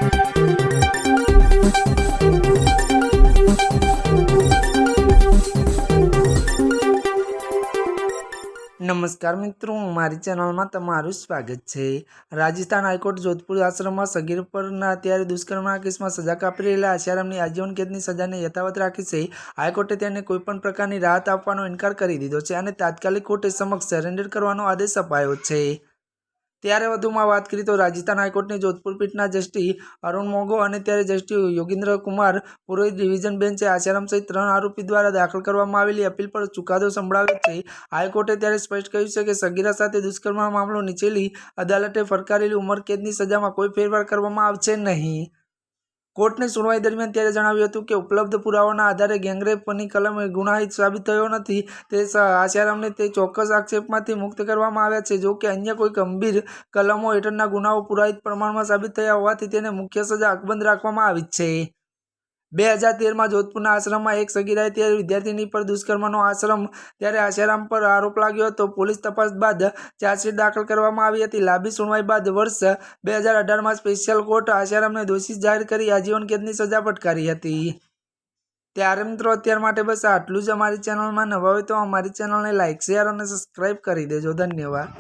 नमस्कार मित्रों, मारी चैनल में तमारुं स्वागत है। राजस्थान हाईकोर्ट जोधपुर आश्रम में सगीर पर अत्यारे दुष्कर्मना केस में सजा कापी रहेला आसारामनी आजीवन कैदनी सजा ने यथावत राखी है। हाईकोर्टे तेने कोईपण प्रकारनी राहत आपवानो इनकार करी दीधो छे अने तात्कालिक कोर्टे समक्ष सरेन्डर करवानो आदेश अपायो छे। त्यारे वधुमां वात करीए तो राजस्थान हाईकोर्टनी जोधपुर पीठना जस्टिस अरुण मोंघो अने त्यारे जस्टिस योगेन्द्र कुमार पुरोहित डिविजन बेंचे आसाराम सहित 3 आरोपी द्वारा दाखल करवामां आवेली अपील पर चुकादो संभळाव्यो छे। हाईकोर्टे त्यारे स्पष्ट कह्युं छे के सगीरा साथे दुष्कर्मनो मामलो नीचेली अदालते फरकारेली उमर कैदनी सजामां कोई फेरफार करवामां आवशे नहीं। कोर्टनी सुनवाई दरमियान त्यारे जणाव्युं हतुं के उपलब्ध पुरावाना आधारे गैंगरेपनी कलम गुनाहित साबित थयो नथी ते आसारामने ते चोक्कस आक्षेपमांथी मुक्त करवामां आव्या छे। जो के अन्य कोई गंभीर कलमो हेठळना गुनाओ पुरावित प्रमाणमां साबित थया होवाथी तेने मुख्य सजा अकबंध राखवामां आवी छे। 2013 में जोधपुरना आश्रम में एक सगीराए त्यारे विद्यार्थीनी पर दुष्कर्मनो त्यारे आसाराम पर आरोप लाग्यो हतो। पुलिस तपास बाद चार्जशीट दाखल करवामां आवी हती। लांबी सुनवाई बाद वर्ष 2018 में स्पेशियल कोर्ट आसारामने दोषी जाहिर करी आजीवन कैदनी सजा फटकारी हती। त्यारे मित्रों अत्यार माटे बस आटલું જ। અમારી ચેનલમાં નવા હોય તો અમારી ચેનલને લાइक शेर और सब्सक्राइब કરી દેજો। धन्यवाद।